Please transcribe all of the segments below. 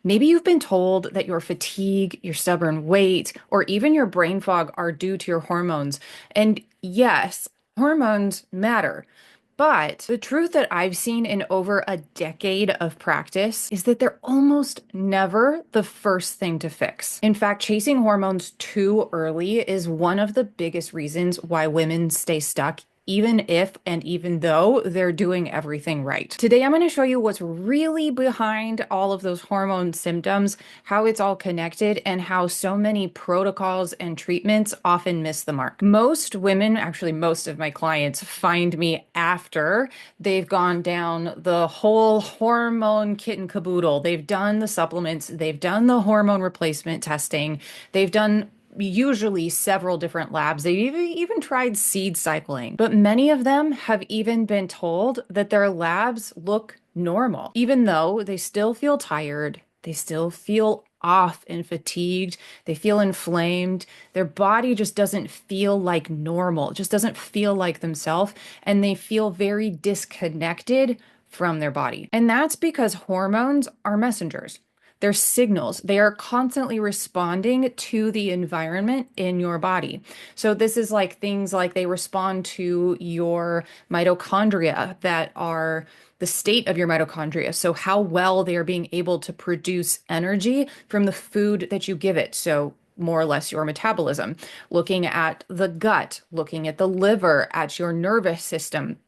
Maybe you've been told that your fatigue, your stubborn weight, or even your brain fog are due to your hormones. And yes, hormones matter. But the truth that I've seen in over a decade of practice is that they're almost never the first thing to fix. In fact, chasing hormones too early is one of the biggest reasons why women stay stuck even if and even though they're doing everything right. Today, I'm going to show you what's really behind all of those hormone symptoms, how it's all connected, and how so many protocols and treatments often miss the mark. Most women, actually, most of my clients, find me after they've gone down the whole hormone kit and caboodle. They've done the supplements, they've done the hormone replacement testing, they've done usually several different labs. They've even tried seed cycling, but many of them have even been told that their labs look normal, even though they still feel tired, they still feel off and fatigued, they feel inflamed. Their body just doesn't feel like normal, it just doesn't feel like themselves, and they feel very disconnected from their body. And that's because hormones are messengers. They're signals. They are constantly responding to the environment in your body. So this is like things like they respond to your mitochondria that are the state of your mitochondria. So how well they are being able to produce energy from the food that you give it. So more or less your metabolism, looking at the gut, looking at the liver, at your nervous system.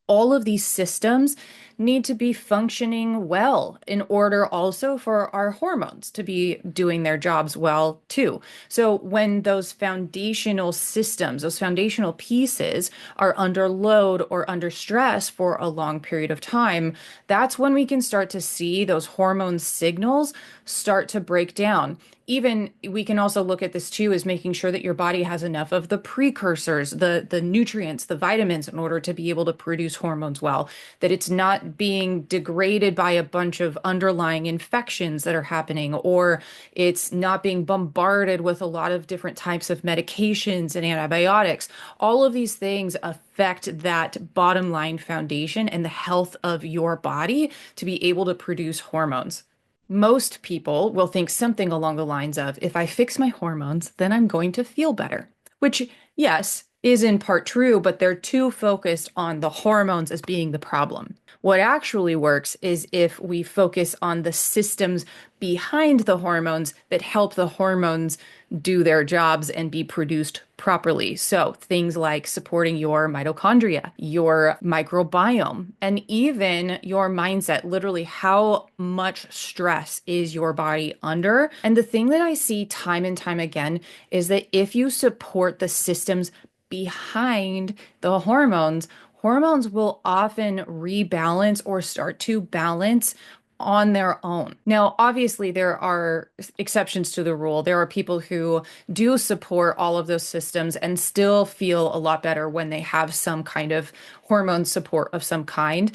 All of these systems need to be functioning well in order also for our hormones to be doing their jobs well too. So when those foundational systems, those foundational pieces are under load or under stress for a long period of time, that's when we can start to see those hormone signals start to break down. Even we can also look at this too as making sure that your body has enough of the precursors, the nutrients, the vitamins in order to be able to produce hormones well, that it's not being degraded by a bunch of underlying infections that are happening, or it's not being bombarded with a lot of different types of medications and antibiotics. All of these things affect that bottom line foundation and the health of your body to be able to produce hormones. Most people will think something along the lines of, if I fix my hormones, then I'm going to feel better, which, yes, is in part true, but they're too focused on the hormones as being the problem. What actually works is if we focus on the systems behind the hormones that help the hormones do their jobs and be produced properly. So things like supporting your mitochondria, your microbiome, and even your mindset. Literally, how much stress is your body under? And the thing that I see time and time again is that if you support the systems behind the hormones, hormones will often rebalance or start to balance on their own. Now, obviously, there are exceptions to the rule. There are people who do support all of those systems and still feel a lot better when they have some kind of hormone support of some kind.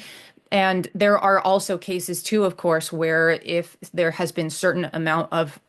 And there are also cases too, of course, where if there has been certain amount of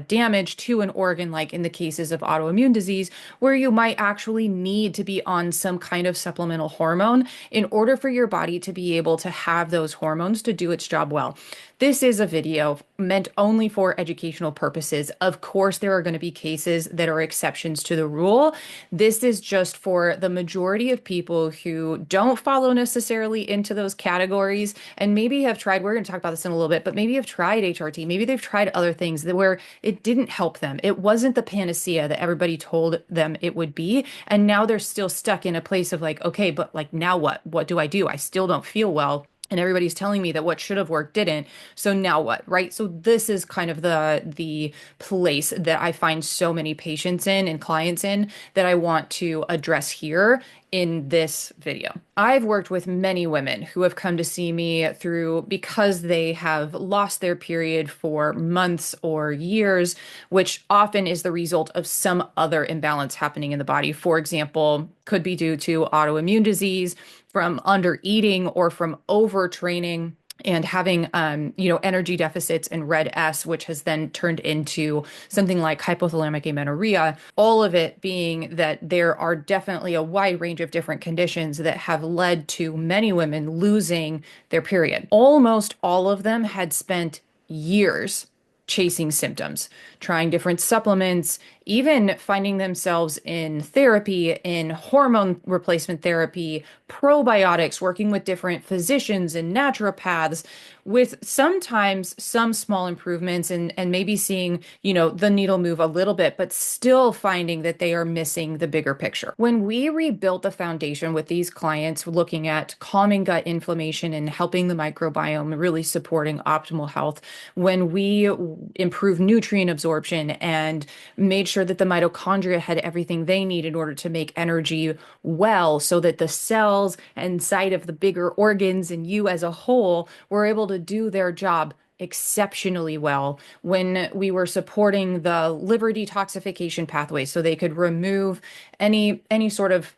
damage to an organ, like in the cases of autoimmune disease, where you might actually need to be on some kind of supplemental hormone in order for your body to be able to have those hormones to do its job well. This is a video meant only for educational purposes. Of course, there are going to be cases that are exceptions to the rule. This is just for the majority of people who don't follow necessarily into those categories and maybe have tried, we're going to talk about this in a little bit, but maybe have tried HRT, maybe they've tried other things that where it didn't help them. It wasn't the panacea that everybody told them it would be. And now they're still stuck in a place of like, okay, but like now what? What do? I still don't feel well. And everybody's telling me that what should have worked didn't. So now what, right? So this is kind of the place that I find so many patients in and clients in that I want to address here in this video. I've worked with many women who have come to see me through because they have lost their period for months or years, which often is the result of some other imbalance happening in the body. For example, could be due to autoimmune disease, from under eating, or from overtraining and having energy deficits in red S, which has then turned into something like hypothalamic amenorrhea. All of it being that there are definitely a wide range of different conditions that have led to many women losing their period. Almost all of them had spent years chasing symptoms, trying different supplements, even finding themselves in therapy, in hormone replacement therapy, probiotics, working with different physicians and naturopaths, with sometimes some small improvements and maybe seeing, the needle move a little bit, but still finding that they are missing the bigger picture. When we rebuilt the foundation with these clients, looking at calming gut inflammation and helping the microbiome, really supporting optimal health, when we improved nutrient absorption and made sure that the mitochondria had everything they need in order to make energy well, so that the cells inside of the bigger organs and you as a whole were able to do their job exceptionally well, when we were supporting the liver detoxification pathway so they could remove any sort of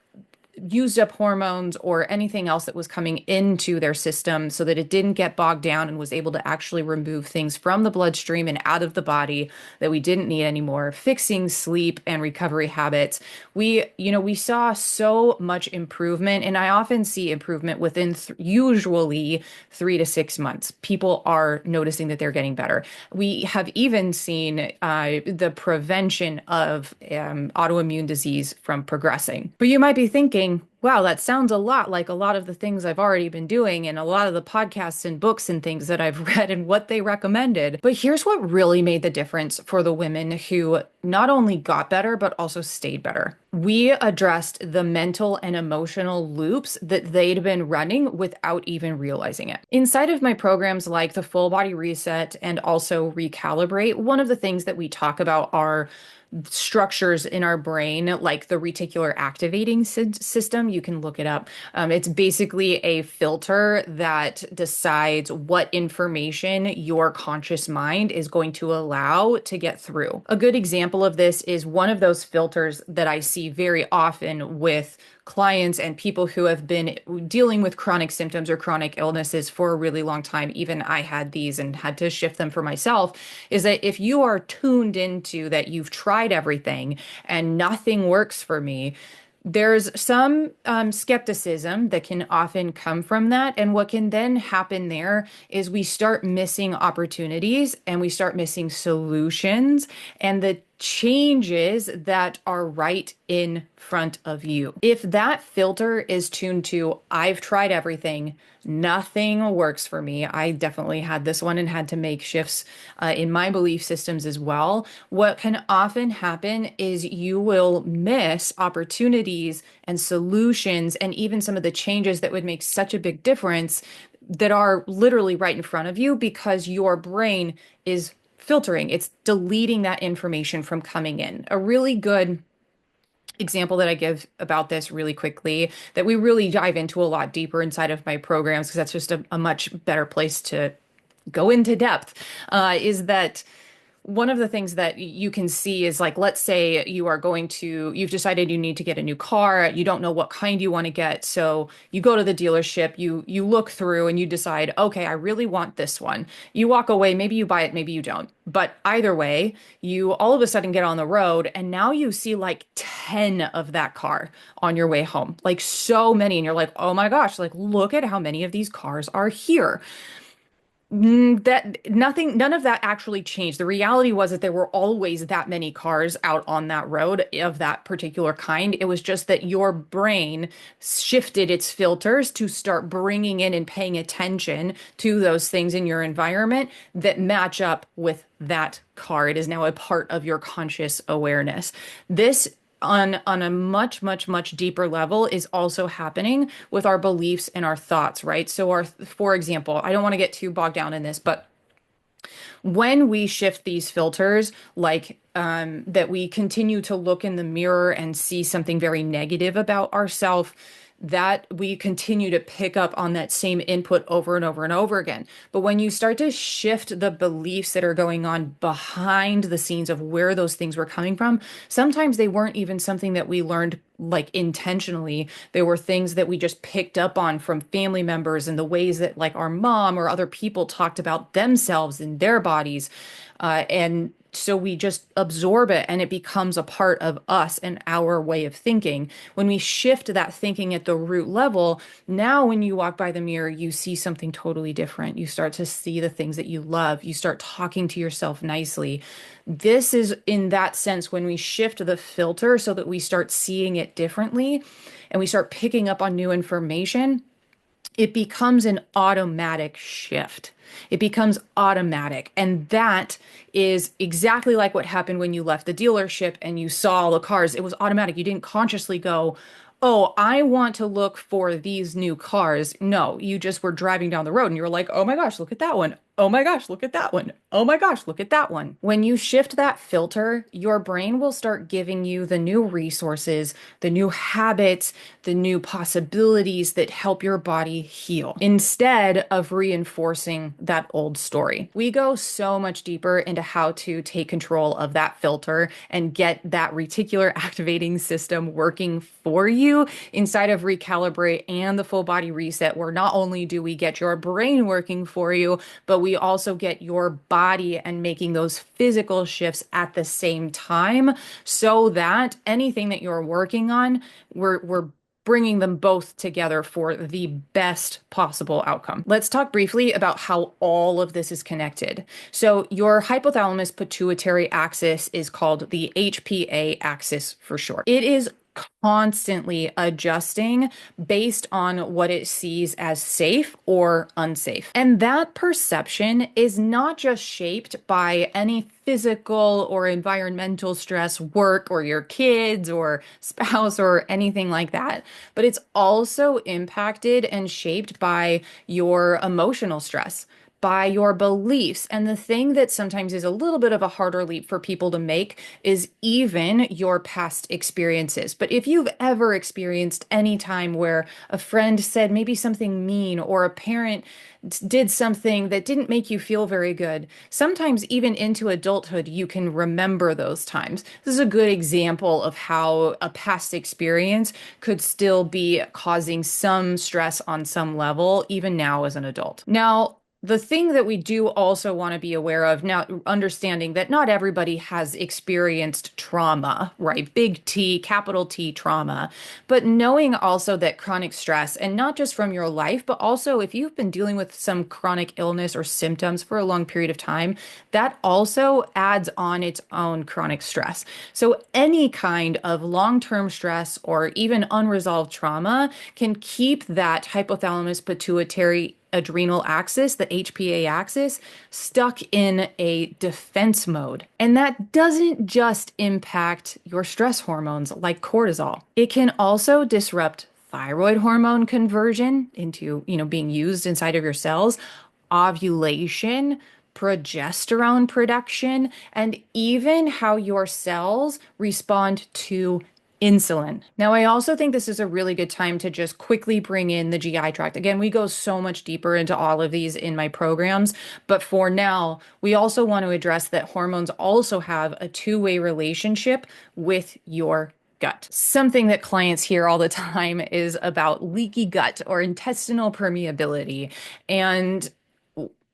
used up hormones or anything else that was coming into their system, so that it didn't get bogged down and was able to actually remove things from the bloodstream and out of the body that we didn't need anymore, fixing sleep and recovery habits. We saw so much improvement, and I often see improvement within usually 3 to 6 months. People are noticing that they're getting better. We have even seen the prevention of autoimmune disease from progressing. But you might be thinking, wow, that sounds a lot like a lot of the things I've already been doing and a lot of the podcasts and books and things that I've read and what they recommended. But here's what really made the difference for the women who not only got better, but also stayed better. We addressed the mental and emotional loops that they'd been running without even realizing it. Inside of my programs like the Full Body Reset and also Recalibrate, one of the things that we talk about are structures in our brain, like the reticular activating system. You can look it up. It's basically a filter that decides what information your conscious mind is going to allow to get through. A good example of this is one of those filters that I see very often with clients and people who have been dealing with chronic symptoms or chronic illnesses for a really long time. Even I had these and had to shift them for myself. Is that if you are tuned into that you've tried everything and nothing works for me, there's some skepticism that can often come from that. And what can then happen there is we start missing opportunities and we start missing solutions and the changes that are right in front of you. If that filter is tuned to, I've tried everything, nothing works for me. I definitely had this one and had to make shifts in my belief systems as well. What can often happen is you will miss opportunities and solutions and even some of the changes that would make such a big difference that are literally right in front of you because your brain is filtering. It's deleting that information from coming in. A really good example that I give about this really quickly, that we really dive into a lot deeper inside of my programs, because that's just a much better place to go into depth, is that one of the things that you can see is, like, let's say you've decided you need to get a new car. You don't know what kind you want to get. So you go to the dealership, you look through and you decide, okay, I really want this one. You walk away, maybe you buy it, maybe you don't. But either way, you all of a sudden get on the road and now you see like 10 of that car on your way home, like so many. And you're like, oh my gosh, like look at how many of these cars are here. That nothing, none of that actually changed. The reality was that there were always that many cars out on that road of that particular kind. It was just that your brain shifted its filters to start bringing in and paying attention to those things in your environment that match up with that car. It is now a part of your conscious awareness. This on a much deeper level is also happening with our beliefs and our thoughts, right? So for example, I don't want to get too bogged down in this, but when we shift these filters, like that we continue to look in the mirror and see something very negative about ourselves, that we continue to pick up on that same input over and over and over again. But when you start to shift the beliefs that are going on behind the scenes of where those things were coming from, sometimes they weren't even something that we learned like intentionally. They were things that we just picked up on from family members and the ways that like our mom or other people talked about themselves and their bodies. And so we just absorb it and it becomes a part of us and our way of thinking. When we shift that thinking at the root level, now when you walk by the mirror, you see something totally different. You start to see the things that you love. You start talking to yourself nicely. This is, in that sense, when we shift the filter so that we start seeing it differently and we start picking up on new information, it becomes an automatic shift. It becomes automatic. And that is exactly like what happened when you left the dealership and you saw the cars. It was automatic. You didn't consciously go, oh, I want to look for these new cars. No, you just were driving down the road and you were like, oh my gosh, look at that one. Oh my gosh, look at that one. Oh my gosh, look at that one. When you shift that filter, your brain will start giving you the new resources, the new habits, the new possibilities that help your body heal instead of reinforcing that old story. We go so much deeper into how to take control of that filter and get that reticular activating system working for you inside of Recalibrate and the full body reset, where not only do we get your brain working for you, but we also get your body and making those physical shifts at the same time so that anything that you're working on, we're bringing them both together for the best possible outcome. Let's talk briefly about how all of this is connected. So your hypothalamus pituitary axis is called the HPA axis for short. It is constantly adjusting based on what it sees as safe or unsafe. And that perception is not just shaped by any physical or environmental stress, work, or your kids or spouse or anything like that, but it's also impacted and shaped by your emotional stress, by your beliefs. And the thing that sometimes is a little bit of a harder leap for people to make is even your past experiences. But if you've ever experienced any time where a friend said maybe something mean or a parent did something that didn't make you feel very good, sometimes even into adulthood, you can remember those times. This is a good example of how a past experience could still be causing some stress on some level, even now as an adult. Now, the thing that we do also want to be aware of now, understanding that not everybody has experienced trauma, right? Big T, capital T trauma, but knowing also that chronic stress, and not just from your life, but also if you've been dealing with some chronic illness or symptoms for a long period of time, that also adds on its own chronic stress. So any kind of long-term stress or even unresolved trauma can keep that hypothalamus pituitary adrenal axis, the HPA axis, stuck in a defense mode. And that doesn't just impact your stress hormones like cortisol. It can also disrupt thyroid hormone conversion into, being used inside of your cells, ovulation, progesterone production, and even how your cells respond to insulin. Now, I also think this is a really good time to just quickly bring in the GI tract. Again, we go so much deeper into all of these in my programs, but for now, we also want to address that hormones also have a two-way relationship with your gut. Something that clients hear all the time is about leaky gut or intestinal permeability. And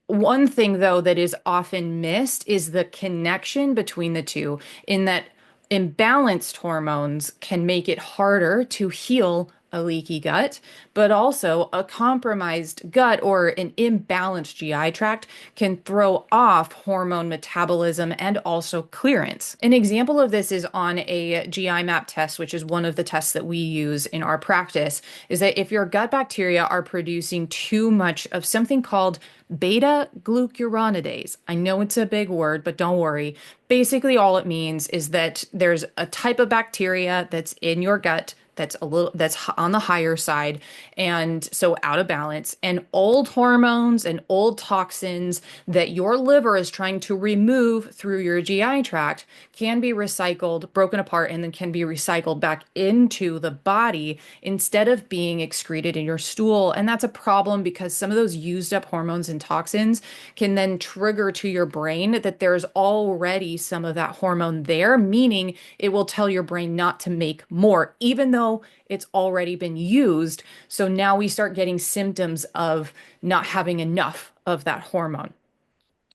one thing, though, that is often missed is the connection between the two, in that imbalanced hormones can make it harder to heal a leaky gut, but also a compromised gut or an imbalanced GI tract can throw off hormone metabolism and also clearance. An example of this is on a GI map test, which is one of the tests that we use in our practice, is that if your gut bacteria are producing too much of something called beta glucuronidase. I know it's a big word, but don't worry. Basically, all it means is that there's a type of bacteria that's in your gut that's on the higher side, and so out of balance, and old hormones and old toxins that your liver is trying to remove through your GI tract can be recycled, broken apart, and then can be recycled back into the body instead of being excreted in your stool. And that's a problem because some of those used up hormones and toxins can then trigger to your brain that there's already some of that hormone there, meaning it will tell your brain not to make more, even though it's already been used. So now we start getting symptoms of not having enough of that hormone.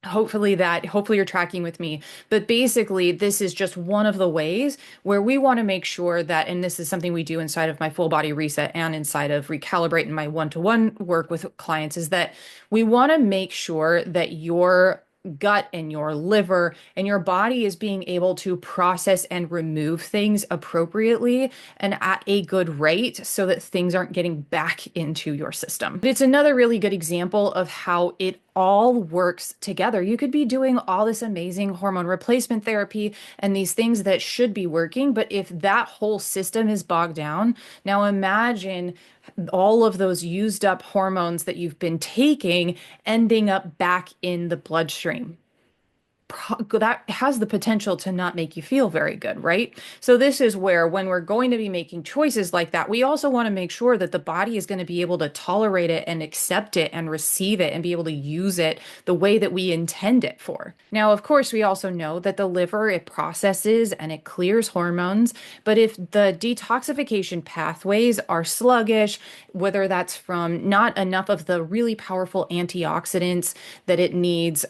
Hopefully you're tracking with me. But basically, this is just one of the ways where we want to make sure that, and this is something we do inside of my full body reset and inside of recalibrate in my one-to-one work with clients, is that we want to make sure that your gut and your liver and your body is being able to process and remove things appropriately and at a good rate so that things aren't getting back into your system. It's another really good example of how it all works together. You could be doing all this amazing hormone replacement therapy and these things that should be working, but if that whole system is bogged down, now imagine all of those used up hormones that you've been taking ending up back in the bloodstream. That has the potential to not make you feel very good, right? So this is where when we're going to be making choices like that, we also want to make sure that the body is going to be able to tolerate it and accept it and receive it and be able to use it the way that we intend it for. Now, of course, we also know that the liver, it processes and it clears hormones, but if the detoxification pathways are sluggish, whether that's from not enough of the really powerful antioxidants that it needs,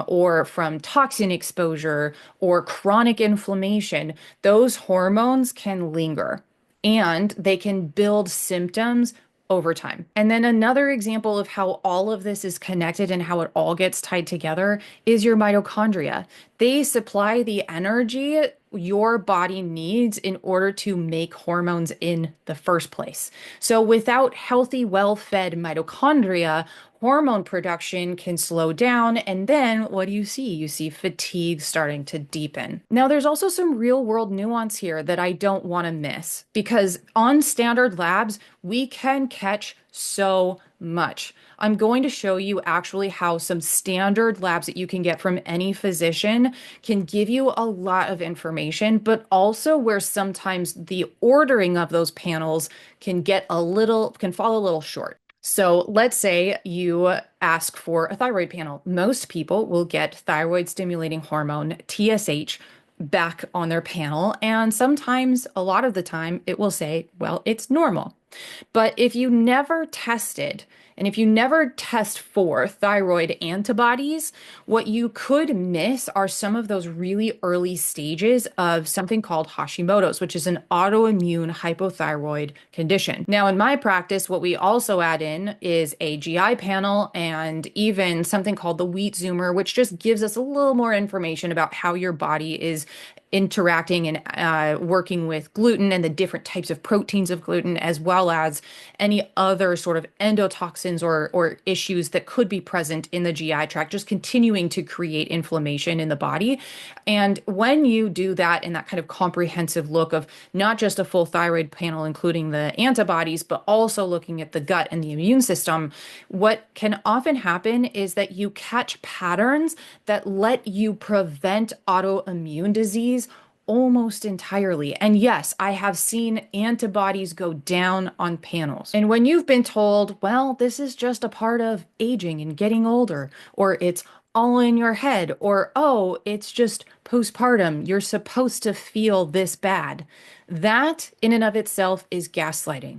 or from toxin exposure or chronic inflammation, those hormones can linger and they can build symptoms over time. And then another example of how all of this is connected and how it all gets tied together is your mitochondria. They supply the energy your body needs in order to make hormones in the first place. So without healthy, well-fed mitochondria, hormone production can slow down. And then what do you see? You see fatigue starting to deepen. Now, there's also some real world nuance here that I don't want to miss because on standard labs, we can catch so much. I'm going to show you actually how some standard labs that you can get from any physician can give you a lot of information, but also where sometimes the ordering of those panels can fall a little short. So let's say you ask for a thyroid panel. Most people will get thyroid stimulating hormone, TSH, back on their panel. And sometimes, a lot of the time, it will say, well, it's normal. But if you never tested, and if you never test for thyroid antibodies, what you could miss are some of those really early stages of something called Hashimoto's, which is an autoimmune hypothyroid condition. Now, in my practice, what we also add in is a GI panel and even something called the wheat zoomer, which just gives us a little more information about how your body is interacting and working with gluten and the different types of proteins of gluten, as well as any other sort of endotoxins or issues that could be present in the GI tract, just continuing to create inflammation in the body. And when you do that in that kind of comprehensive look of not just a full thyroid panel, including the antibodies, but also looking at the gut and the immune system, what can often happen is that you catch patterns that let you prevent autoimmune disease almost entirely. And yes, I have seen antibodies go down on panels. And when you've been told, well, this is just a part of aging and getting older, or it's all in your head, or oh, it's just postpartum, you're supposed to feel this bad, that in and of itself is gaslighting.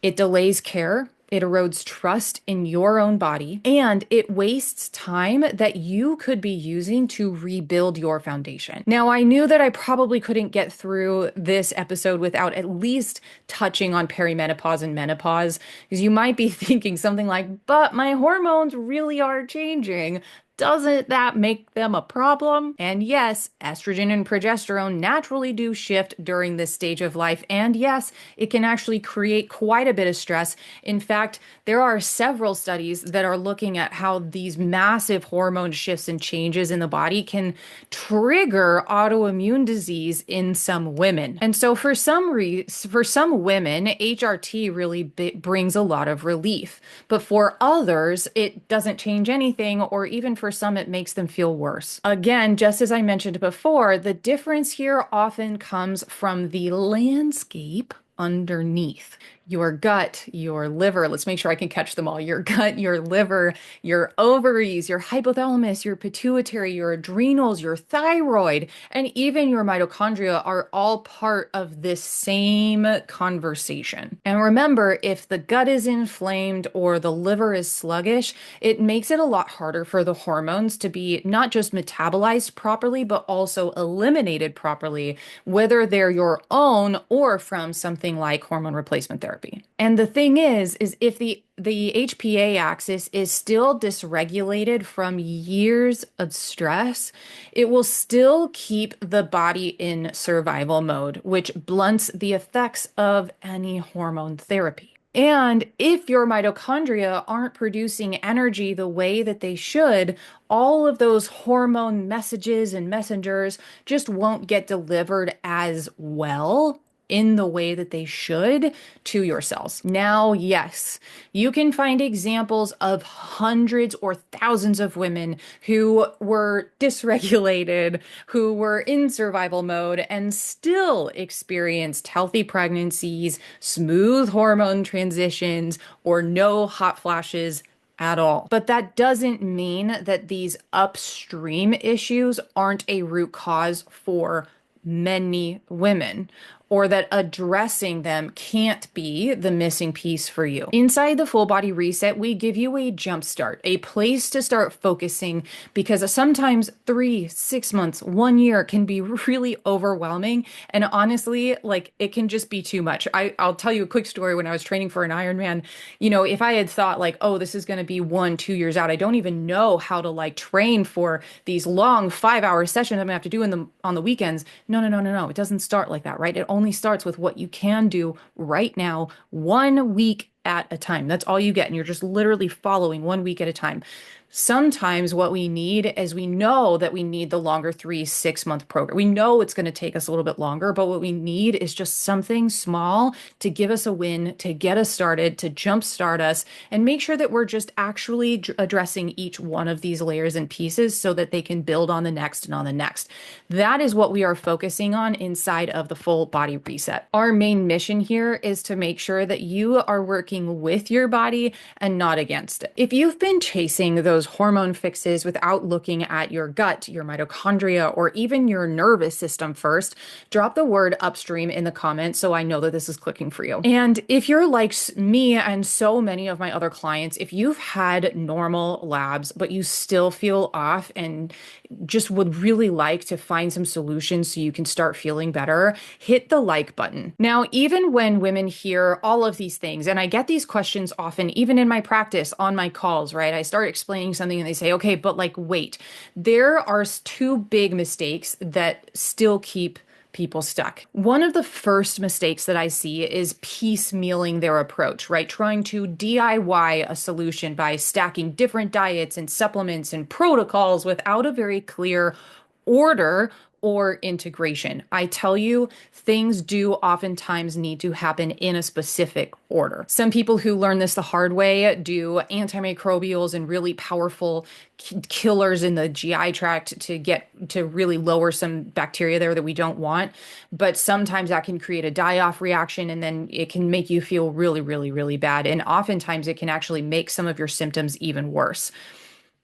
It delays care. It erodes trust in your own body, and it wastes time that you could be using to rebuild your foundation. Now, I knew that I probably couldn't get through this episode without at least touching on perimenopause and menopause, because you might be thinking something like, but my hormones really are changing. Doesn't that make them a problem? And yes, estrogen and progesterone naturally do shift during this stage of life. And yes, it can actually create quite a bit of stress. In fact, there are several studies that are looking at how these massive hormone shifts and changes in the body can trigger autoimmune disease in some women. And so for some women, HRT really brings a lot of relief. But for others, it doesn't change anything, or even for some, it makes them feel worse. Again, just as I mentioned before, the difference here often comes from the landscape underneath. Your gut, your liver, let's make sure I can catch them all. Your gut, your liver, your ovaries, your hypothalamus, your pituitary, your adrenals, your thyroid, and even your mitochondria are all part of this same conversation. And remember, if the gut is inflamed or the liver is sluggish, it makes it a lot harder for the hormones to be not just metabolized properly, but also eliminated properly, whether they're your own or from something like hormone replacement therapy. And the thing is if the HPA axis is still dysregulated from years of stress, it will still keep the body in survival mode, which blunts the effects of any hormone therapy. And if your mitochondria aren't producing energy the way that they should, all of those hormone messages and messengers just won't get delivered as well in the way that they should to your cells. Now, yes, you can find examples of hundreds or thousands of women who were dysregulated, who were in survival mode, and still experienced healthy pregnancies, smooth hormone transitions, or no hot flashes at all. But that doesn't mean that these upstream issues aren't a root cause for many women, or that addressing them can't be the missing piece for you. Inside the Full Body Reset, we give you a jump start, a place to start focusing, because sometimes 3, 6 months, 1 year can be really overwhelming. And honestly, like it can just be too much. I'll tell you a quick story. When I was training for an Ironman, if I had thought like, oh, this is going to be 1, 2 years out, I don't even know how to like train for these long 5-hour sessions I'm gonna have to do on the weekends. No, no, no, no, no. It doesn't start like that, right? It only starts with what you can do right now, 1 week at a time. That's all you get. And you're just literally following 1 week at a time. Sometimes what we need is we know that we need the longer 3, 6 month program. We know it's going to take us a little bit longer, but what we need is just something small to give us a win, to get us started, to jumpstart us, and make sure that we're just actually addressing each one of these layers and pieces so that they can build on the next and on the next. That is what we are focusing on inside of the Full Body Reset. Our main mission here is to make sure that you are working with your body and not against it. If you've been chasing those hormone fixes without looking at your gut, your mitochondria, or even your nervous system first, drop the word upstream in the comments so I know that this is clicking for you. And if you're like me and so many of my other clients, if you've had normal labs, but you still feel off and just would really like to find some solutions so you can start feeling better, hit the like button. Now, even when women hear all of these things, and I get these questions often, even in my practice on my calls, right? I start explaining something and they say, okay, but like, wait, there are two big mistakes that still keep people stuck. One of the first mistakes that I see is piecemealing their approach, right? Trying to DIY a solution by stacking different diets and supplements and protocols without a very clear order or integration. I tell you, things do oftentimes need to happen in a specific order. Some people who learn this the hard way do antimicrobials and really powerful killers in the GI tract to get to really lower some bacteria there that we don't want. But sometimes that can create a die-off reaction, and then it can make you feel really, really, really bad. And oftentimes it can actually make some of your symptoms even worse.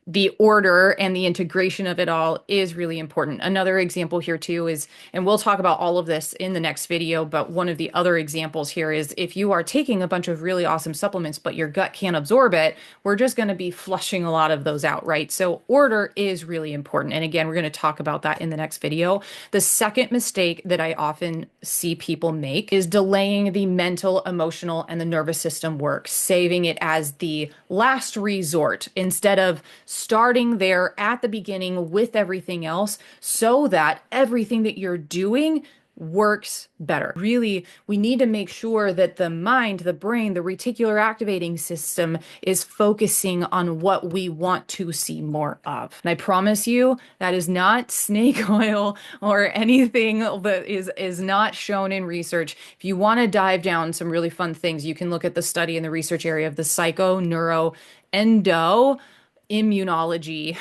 The order and the integration of it all is really important. Another example here too is, and we'll talk about all of this in the next video, but one of the other examples here is if you are taking a bunch of really awesome supplements, but your gut can't absorb it, we're just going to be flushing a lot of those out, right? So order is really important. And again, we're going to talk about that in the next video. The second mistake that I often see people make is delaying the mental, emotional, and the nervous system work, saving it as the last resort instead of starting there at the beginning with everything else so that everything that you're doing works better. Really, we need to make sure that the mind, the brain, the reticular activating system is focusing on what we want to see more of. And I promise you, that is not snake oil or anything that is not shown in research. If you want to dive down some really fun things, you can look at the study in the research area of the psycho, neuro, endo, immunology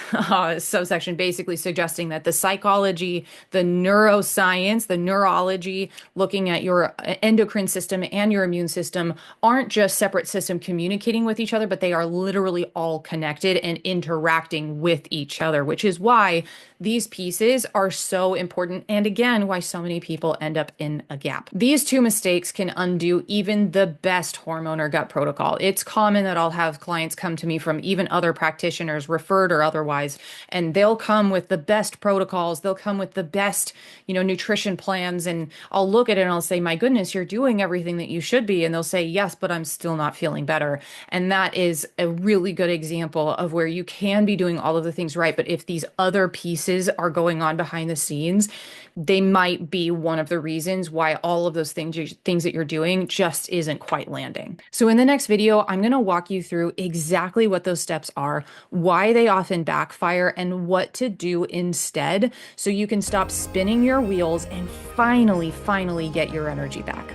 subsection, basically suggesting that the psychology, the neuroscience, the neurology, looking at your endocrine system and your immune system aren't just separate systems communicating with each other, but they are literally all connected and interacting with each other, which is why these pieces are so important. And again, why so many people end up in a gap. These two mistakes can undo even the best hormone or gut protocol. It's common that I'll have clients come to me from even other practitioners, referred or otherwise, and they'll come with the best protocols. They'll come with the best, nutrition plans. And I'll look at it and I'll say, my goodness, you're doing everything that you should be. And they'll say, yes, but I'm still not feeling better. And that is a really good example of where you can be doing all of the things right. But if these other pieces are going on behind the scenes, they might be one of the reasons why all of those things that you're doing just isn't quite landing. So in the next video, I'm going to walk you through exactly what those steps are, why they often backfire, and what to do instead so you can stop spinning your wheels and finally get your energy back.